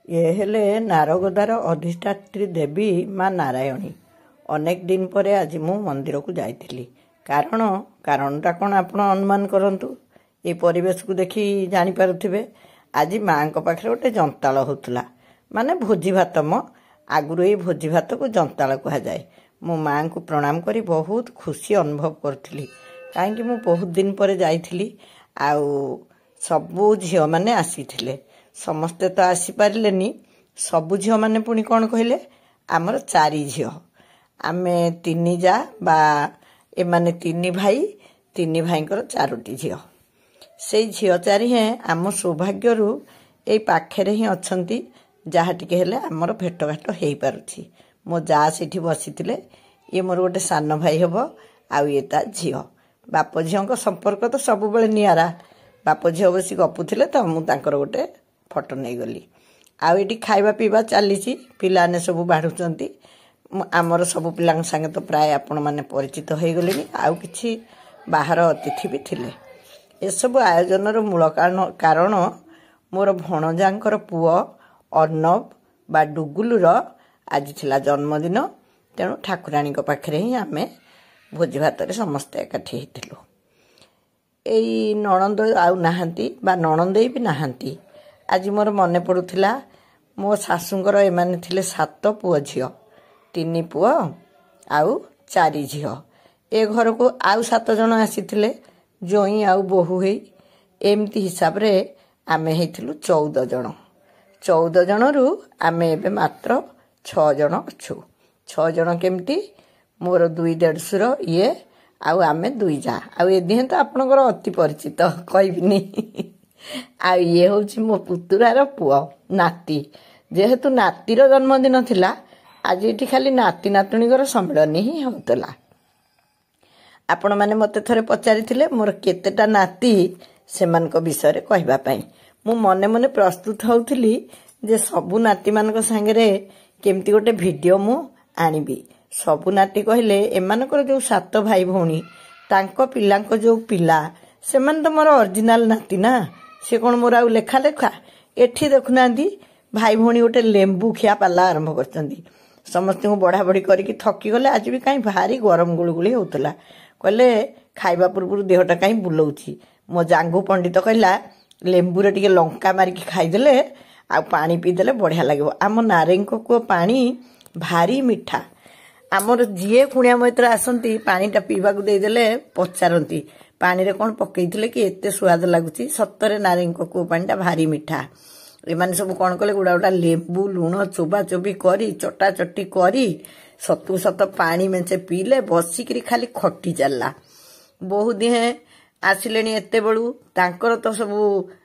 ये हेले नारगोदार अधिष्ठात्री देवी माँ नारायणी। अनेक दिन परे आज मु मंदिर को जाइथिली। कारणटा कौन आपण अनुमान करंतु। ये परिवेश को देखी जानी पारुथिबे। आज माँ को पाखरे गोटे जंताल होतुला, माने भोजी भात। आगुरु ये भोजी भात को जंताल कहा जाए। मो माँ को प्रणाम करी बहुत खुशी अनुभव करथिली, काहेकि मु बहुत दिन परे जाइथिली। आउ सबु झियो माने आसीथिले, समस्ते तो आसी पारिलेनी। सबु झियो माने पुणी कौन कहले, आमर 4 झियो, आमे 3 जा बा एमाने 3 भाई, 3 भाईंकर 4टी झियो। से झियो 4 हैं आम सौभाग्यरू एई पाखेरे ही अछंती, जहा टिके हेले आमर भेटघाट हेई पारुछि। मो जा सेठी बसिथिले। ये मोर गोटे सान भाई हेबो, आउ ये ता झियो। बाप झियों संपर्क तो सब बेले नियारा। बाप झियो बसी गपुथिले तो मु तांकर गोटे फोटो नहीं गली। आउ एटी खाइबा पीवा चलीची, पिलाने सब बाढ़ुचंती। आमर सब पिला संगे तो प्राय आपण माने परिचित हो गले। आउ किछि बाहर अतिथि भी थिले। ए सब आयोजन मूल कारण मोर भणजांकर पुओ अर्णव बा डुगुलुर आज थिला जन्मदिन। तेणु ठाकुराणी पाखरे ही आमे भोजी भात समस्ते एकाठी होइथिलु। एई नणंद आउ नाहांती बा नणंदेई भी नाहांती। आज मोर मने पड़ुथिला मो सासूंकर एमाने थिले 7 पुओ झियो, 3 पुओ आउ 4 झियो। ए घर को आउ 7 जन आसीथिले, जोई आउ बोहू हेई। एमती हिसाब रे आमे हेइथिलु 14 जन। 14 जनरू आमे एबे मात्र 6 जन अछु। 6 जन केमती, मोर 2 देढ़सुर ये आउ आमे 2 जा। आउ ए दिहे तो आपनकर अति परिचित कहबिनी। आ ये हूँ मो पुतुरार पुओ नाती। जेहेतु नातीर जन्मदिन थिला, आज ये खाली नाती नातुणीकर सम्मिलन ही होतला। आपण माने मते थरे पचारिथिले मोर केतेटा नाती सेमानक विषय कहबा पई। मु मने मने प्रस्तुत होउथिली जे सबु नाती मानक संगे केमती गोटे वीडियो मु आनिबी। सबु नाती कहले एमानकर जो 7 भाई भौणी तांको पिलांको जो पिला सेमान तो मोर ओरिजिनल नाती ना। से कौन मोर आउ लेखा लेखा। एठी देखुना भाई भौणी गोटे लेंबू खिया पाला आरंभ करचंदी। समस्त को बढ़ा बढ़ी करके थकी गले। आज भी कहीं भारी गरम गुलगुली होतला। कहले खाइबा पूर्व देहटा कहीं बुलाउछि। मो जांगू पंडित कहला लेंबू रे टिके लंका मारिकी खाइदेले आ पानी पीदेले बढ़िया लगे। आम नारेंग को पानी भारी मिठा। आमर जीए कुणिया मैत्र आसती पानीटा पीवा देदेले पचारती पानी रे कौन पकईथिले कि एते स्वाद लगुची। सतरे नारेंग को पानीटा भारी मिठा। एमाने सब कौन कले गुड़ा गुड़ा लेंबू लुण चोबा चोबी करी चटा चटी करी सतु सत पानी मेंचे पीले बसिकी खाली खटी चलला। बहु दिहे आसिले एते बेलू तांकर तो सब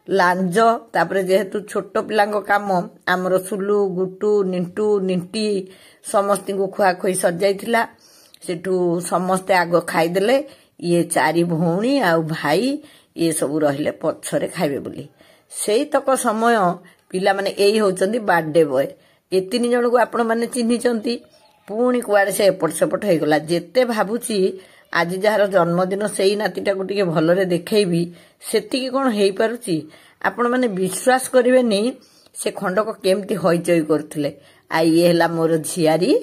लांज। तापरे जेहेतु छोट पिलांको काम आमर सुलु गुटू निंटू निंटी समस्त को खुआ खुई सर जाइथिला। सेठू समस्ते आग खाइदेले। ये 4 भौणी आउ भाई ये सब रहिले पछरे खाइबे बोली। सेई तक समय पिला माने एई होचंदी बर्थडे बॉय। ए 3 जन को आपण माने चिन्हिचंती। पुणी कुआडे से एपट सेपट हो गला। जेते भाबुची आज जार जन्मदिन सेई नातीटा को टिके भलरे देखैबी सेतिकी कोन हेई पारुची। आपण माने विश्वास करिवेनी से खंडक केमती होइचई करथिले। आ ये हला मोर झियारी।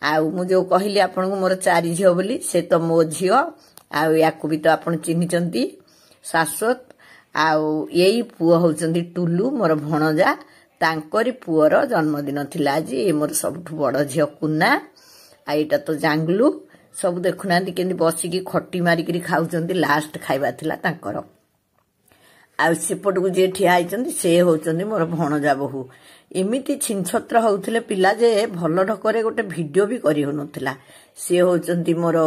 आउ मु जो कहली आपण को मोर 4 झियो बोली, से तो मो झियो। आउ याकू भी तो आपण चिन्हिचंती शाश्वत। आउ यही पुओ होचंदी टुलू मोर भणजा। तांकरी पुओर जन्मदिन थिला आज। ये मोर सबठु बड़ झियो कुना। आ एटा तो जांगलू। सब देखुना केंदी बसिकी खटी मारिकी खाउचंदी। लास्ट खाइबा थिला तांकर। आ सेपट को जे ठिया आइचंदी से होचंदी मोर भणजा बहु। एमिति छिनछत्र होउथिले पिला जे भल ढकरे गोटे वीडियो भी करि होनथिला। से होचंदी मोर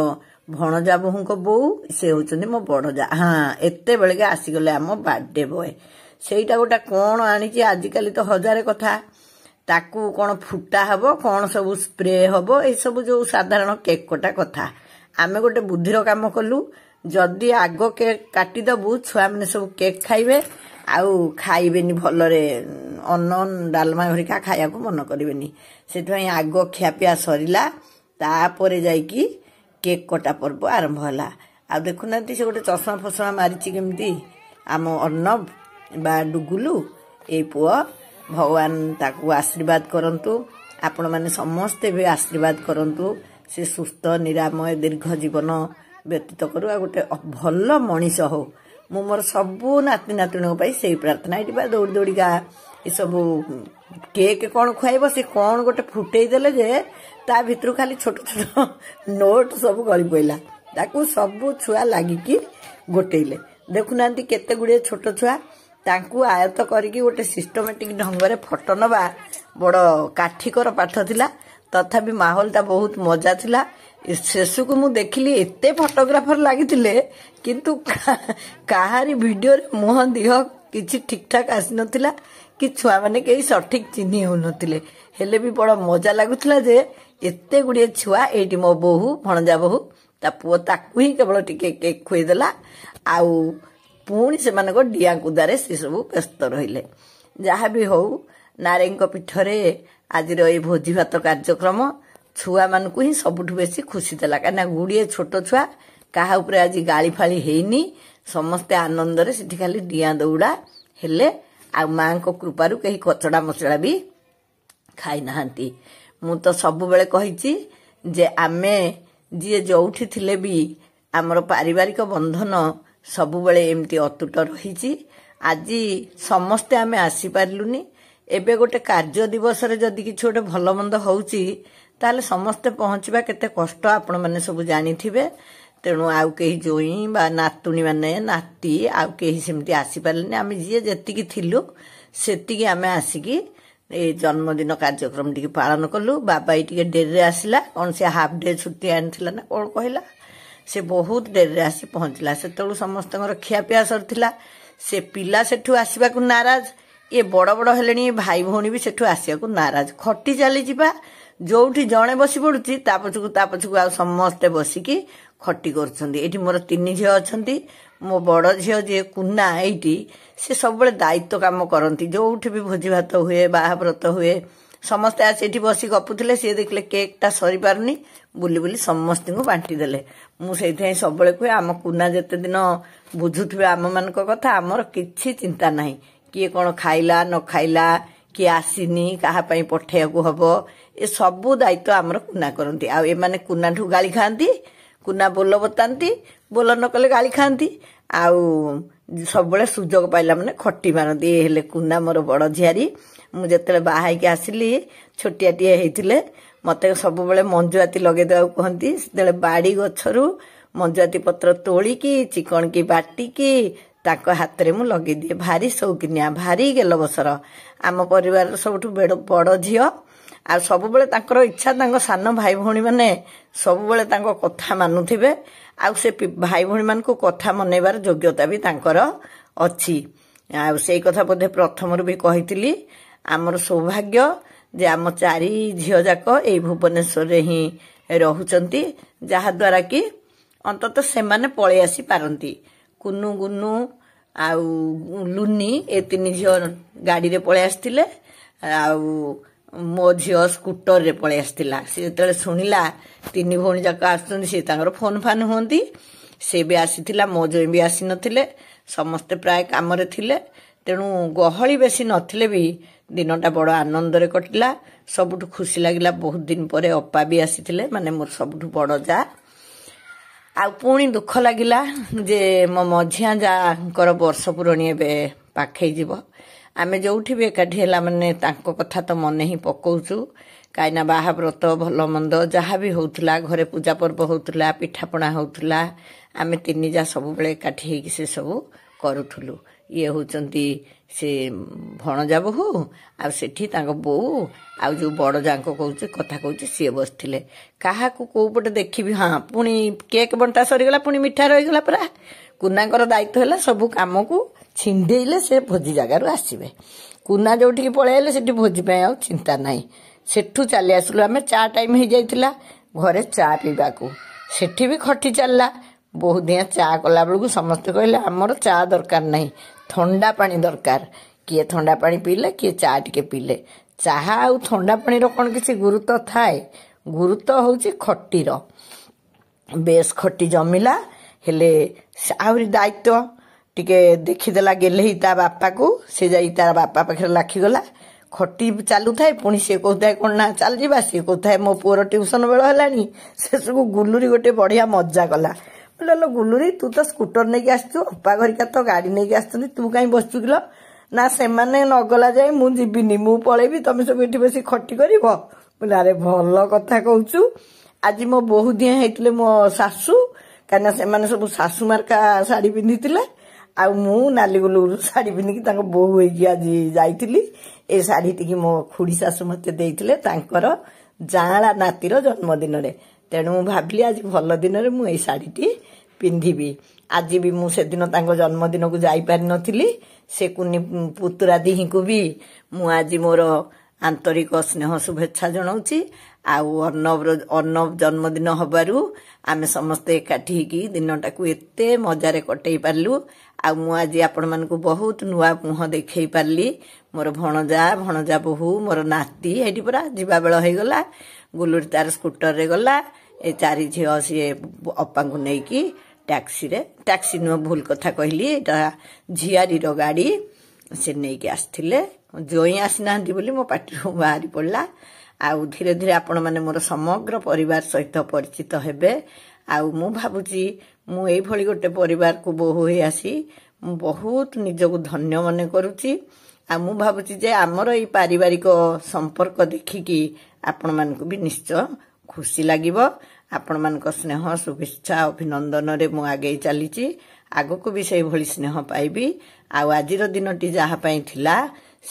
भणजा बहुंको बोउ। से होचंदी मो बड़जा। हाँ एते बेले आसी गले आम बर्थडे बॉय। सेईटा गोटा कौन आनिची आजिकली तो हजारे कथा। ताकू कौन फुटा हबो कौन सब स्प्रे हबो ए सब जो साधारण केक कटा कथा। आमे गोटे बुद्धिर काम कलु। जदि आग केक काटी दबु छुआ माने सब केक खाइबे आउ खाइबेनी भलरे अन्न डालमा हरिका खाया को मन करिवेनी। सेठै आग खियापिया सरिला तापरे जाईकी केक कटा पर्व आरंभ होला। आ देखुना से गोटे चश्मा फसमा मारिची केमती आम अर्णव बा डुगुलु ए पुओ भगवान ताकू आशीर्वाद करंतु आपण माने समस्ते भी आशीर्वाद करंतु से सुस्थ निरामय दीर्घ जीवन व्यतीत करू आ गोटे भल मनीष हो मु मोर सबू नाती नातुणी से प्रार्थना ये दौड़ी दौड़िका ये सब केक कौन खुआब सी कौन गोटे फुटे देले जे ता भितर खाली छोट छोट नोट सब गली पड़ा ताकू सबू छुआ लगिकी गोटेले देखुना केते गुड़े छोट छुआ तांकू आयत्त करके गोटे सिस्टमेटिक ढंग फटो नवा बड़ काठिकर पाठ थिला तथापि माहौलटा बहुत मजा थिला शेष को मु देखिली एते फोटोग्राफर लगी किंतु कहारी वीडियो मुह दिह किसी ठीक ठाक आसी नथिला कि छुआ माने कई सठिक चिन्ही हो नथिले हेले भी बड़ मजा लगुला जे एते गुड़िए छुआ एटी मो बोहू भणजा बोहू ता पुओ ताकू ही केवल टिके केक खुईदेला आउ पुणी से डिया कुदारे से सब व्यस्त रहिले जहाँ भी हो नारायण पीठरे आज भोजी भात कार्यक्रम छुआ मानू ही सबुठ बेसी खुशी देला कहीं गुड़िए छोट छुआ क्या आज गाली फाली हैनी समस्ते आनंद रे सिठी खाली डिया दौड़ा हेले आ माँ को कृपारू कहीं कचड़ा मसड़ा भी खाई नाहांती मु तो सब बेले कहिची जे आमे जी जोठी थिले भी आमर पारिवारिक बंधन सबु बेले एमती अतुट रही आज समस्ते आमे आसी पारलुनी एबे गोटे कार्य दिवस रे जदि किछ गोटे भल मंद होउची ताले समस्ते पहुँचवा केते कष्ट आपण माने सब जानिथिबे तेणु आउ कहीं जोई बा नातुणी माने नाती आउ कहीं सेमती आसी पारलेनी आमे जी जेतिकी थिलु सेतिकी आमे आसिकी ए जन्मदिन कार्यक्रम टी पालन कलु बाबा ये डेरी आसला कौन से हाफ डे छुट्टी आनी ना कौन कहला से बहुत डेरी आसी पहुंचला से समस्त खियापिया सरथिला से पिला सेठू आसवा को नाराज ये बड़ बड़ हेले भाई भौणी भी सेठू आसवा को नाराज खटी चली जावा जोठी जड़े बसी पड़ुची ता पछकू आ समस्ते बसिकी खटी कर मोर 3 झील अच्छा मो बड़ झील जी कुना एटी से सब दायित्व काम करती जोठी भी भोजी भात हुए बाहाव्रत हुए समस्ते आसी बसी गपुले सी देखले केकटा सरी पारनी बुली बुली समस्त को बांटी देले मुझे सब कहे आम कुना जिते दिन बुझुवे आम मान कथा आमर किसी चिंता ना किए कौन खाइला न खाइला किए आसीनी क्या पठेया हम ये सबू दायित्व आमर कुना करती आने कुना ठू गाली खाती कुना बोल बताती बोल न कले गाली खाती आउ सब सुजोग पाइला माने खटी मारती हेले कुना मोर बड़ झियारी मुझे बाहर आसिली छोटियाटे होते मत सब मंजुआती लगे कहती से बाड़ी गचरू मंजुआती पत्र तोलिकी चिकन की बाटिकी ताक हाथ में मुझे लगे दिए भारी शौकिनिया भारी गेल बसर आम परिवार सब बड़ झी आ सब इच्छा सान भाई भौणी मैंने सब कथा मानुथिबे आ से भाई भौणी मान को कथा मनैबार योग्यता भी तांकर अच्छी आ से कथा बोधे प्रथम भी कही आमर सौभाग्य जे आम 4 झील जाक ए भुवनेश्वर ही रहुचंती जहा द्वारा कि अंततः से माने पळे आसी पारंती कुनु गुनु आउ लुनी ए 3 झील गाड़ी रे पळे आस्तिले आउ मो झील स्कूटर रे पळे आस्तिला से जतले सुनिला 3 भौणी जाक आसुंती से तांगर फोन फान होंती से भी आसीथिला मो जोई भी आसी नथिले समस्त प्राय काम रे थिले तेणु गहली बेसी नथिले भी दिनटा बड़ आनंद रे कटिला सबुठ खुशी लगिला बहुत दिन पर अपा भी आसीथिले माने मोर सबुठ बड़ जा आ पुणी दुख लगिला जे मो मझिया जाकर वर्ष पुराणी एबे पाखई जीव आमे जोठी भी एकाठी हैला माने तांको कथा तो मन ही पकाउछु काइना बाहाव्रत भल मंद जहाँ भी होउथला घरे पूजा पर्व होउथला पिठापଣା होउथला आमे 3 जा सब बेले एकाठी हेकी से सब करूथुलु ये होचंती से भणजा बोहू आ सेठी तांको बोऊ आ जो बड़ जांको कहूचे कथा कहूचे सी बसथिले काहा को को पटे देखिबी हां पुणी केक बंटा सरी गला पुणी मिठा रही गला परा कुनाकर दायित्व हैला सब काम को छिंडेइले से भोजी जगार आसीबे कुना जोठी पळेले सेठी भोजी पे आ चिंता नाही सेठू चली आसलु आमे चा टाइम हो जाइतिला घरे चा पीबा को सेठी भी खटी चलला बहुत दिया चा कला बेलू समस्ते कहले आमर चा दरकार नहीं ठंडा पानी दरकार किए ठंडा पानी पीले किए चा टिके पीले चाहा आउ ठंडा पानी रो कौन किसी गुरुत्व थाए गुरुत्व होची खटीर बेस खटी जमिला हेले आहरी दायित्व टिके देखीदेला गेले ही ता बापा को से जाई तार बापा पाखे लाखीगला ଖଟି ଚାଲୁଥାଏ, ପୁଣି ସିଏ କହୁଥାଏ କ'ଣ ନା ଚାଲିଯିବା, ସିଏ କହୁଥାଏ ମୋ ପୁଅର ଟ୍ୟୁସନ ବେଳ ହେଲାଣି। ଶେଷକୁ ଗୁଲୁରି ଗୋଟେ ବଢ଼ିଆ ମଜା କଲା। ବୋଲେ ଗୁଲୁରି ତୁ ତ ସ୍କୁଟର ନେଇକି ଆସିଛୁ, ଅପା ଘରିକା ତ ଗାଡ଼ି ନେଇକି ଆସିଛନ୍ତି, ତୁ କାହିଁ ବସିଛୁ କିଲୋ? ନା ସେମାନେ ନଗଲା ଯାଏ ମୁଁ ଯିବିନି, ମୁଁ ପଳେଇବି, ତମେ ସବୁ ଏଠି ବସି ଖଟି କରିବ। ବୋଲେ ଆରେ ଭଲ କଥା କହୁଛୁ। ଆଜି ମୋ ବୋହୂ ଦିଏଁ ହେଇଥିଲେ ମୋ ଶାଶୁ, କାହିଁକିନା ସେମାନେ ସବୁ ଶାଶୁ ମାର୍କା ଶାଢ଼ୀ ପିନ୍ଧିଥିଲେ, ଆଉ ମୁଁ ନାଲି ଗୁଲୁଗୁଲୁ ଶାଢ଼ୀ ପିନ୍ଧିକି ତାଙ୍କ ବୋହୂ ହେଇକି ଆଜି ଯାଇଥିଲି। ଏ ଶାଢ଼ୀଟିକି ମୋ ଖୁଡ଼ି ଶାଶୁ ମୋତେ ଦେଇଥିଲେ ତାଙ୍କର ଯାଆଁଳା ନାତିର ଜନ୍ମଦିନରେ। ତେଣୁ ମୁଁ ଭାବିଲି ଆଜି ଭଲ ଦିନରେ ମୁଁ ଏଇ ଶାଢ଼ୀଟି ପିନ୍ଧିବି। ଆଜି ବି ମୁଁ ସେଦିନ ତାଙ୍କ ଜନ୍ମଦିନକୁ ଯାଇପାରିନଥିଲି। ସେ କୁନି ପୁତୁରା ଦିହିଁଙ୍କୁ ବି ମୁଁ ଆଜି ମୋର ଆନ୍ତରିକ ସ୍ନେହ ଶୁଭେଚ୍ଛା ଜଣାଉଛି। ଆଉ ଅର୍ଣ୍ଣବ ଜନ୍ମଦିନ ହେବାରୁ ଆମେ ସମସ୍ତେ ଏକାଠି ହେଇକି ଦିନଟାକୁ ଏତେ ମଜାରେ କଟେଇ ପାରିଲୁ। ଆଉ ମୁଁ ଆଜି ଆପଣମାନଙ୍କୁ ବହୁତ ନୂଆ ମୁହଁ ଦେଖେଇ ପାରିଲି। ମୋର ଭଣଜା ବୋହୂ, ମୋର ନାତି ଏଇଠି ପୁରା ଯିବା ବେଳ ହେଇଗଲା। ଗୁଲୁରି ତାର ସ୍କୁଟରରେ ଗଲା। ଏ ଚାରି ଝିଅ ସିଏ ଅପାଙ୍କୁ ନେଇକି ଟ୍ୟାକ୍ସି ନୁହଁ, ଭୁଲ କଥା କହିଲି, ଏଇଟା ଝିଆରୀର ଗାଡ଼ି ସେ ନେଇକି ଆସିଥିଲେ। ଜୋଇଁ ଆସିନାହାନ୍ତି ବୋଲି ମୋ ପାଟିରୁ ବାହାରି ପଡ଼ିଲା। ଆଉ ଧୀରେ ଧୀରେ ଆପଣମାନେ ମୋର ସମଗ୍ର ପରିବାର ସହିତ ପରିଚିତ ହେବେ। ଆଉ ମୁଁ ଭାବୁଛି ମୁଁ ଏଇଭଳି ଗୋଟେ ପରିବାରକୁ ବୋହୂ ହେଇ ଆସି ମୁଁ ବହୁତ ନିଜକୁ ଧନ୍ୟ ମନେ କରୁଛି। ଆଉ ମୁଁ ଭାବୁଛି ଯେ ଆମର ଏଇ ପାରିବାରିକ ସମ୍ପର୍କ ଦେଖିକି ଆପଣମାନଙ୍କୁ ବି ନିଶ୍ଚୟ ଖୁସି ଲାଗିବ। ଆପଣମାନଙ୍କ ସ୍ନେହ ଶୁଭେଚ୍ଛା ଅଭିନନ୍ଦନରେ ମୁଁ ଆଗେଇ ଚାଲିଛି, ଆଗକୁ ବି ସେଇଭଳି ସ୍ନେହ ପାଇବି। ଆଉ ଆଜିର ଦିନଟି ଯାହା ପାଇଁ ଥିଲା,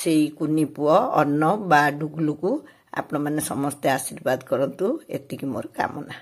ସେଇ କୁନି ପୁଅ ଅର୍ଣ୍ଣବ ବା ଡୁଗୁଲୁକୁ ଆପଣମାନେ ସମସ୍ତେ ଆଶୀର୍ବାଦ କରନ୍ତୁ, ଏତିକି ମୋର କାମନା।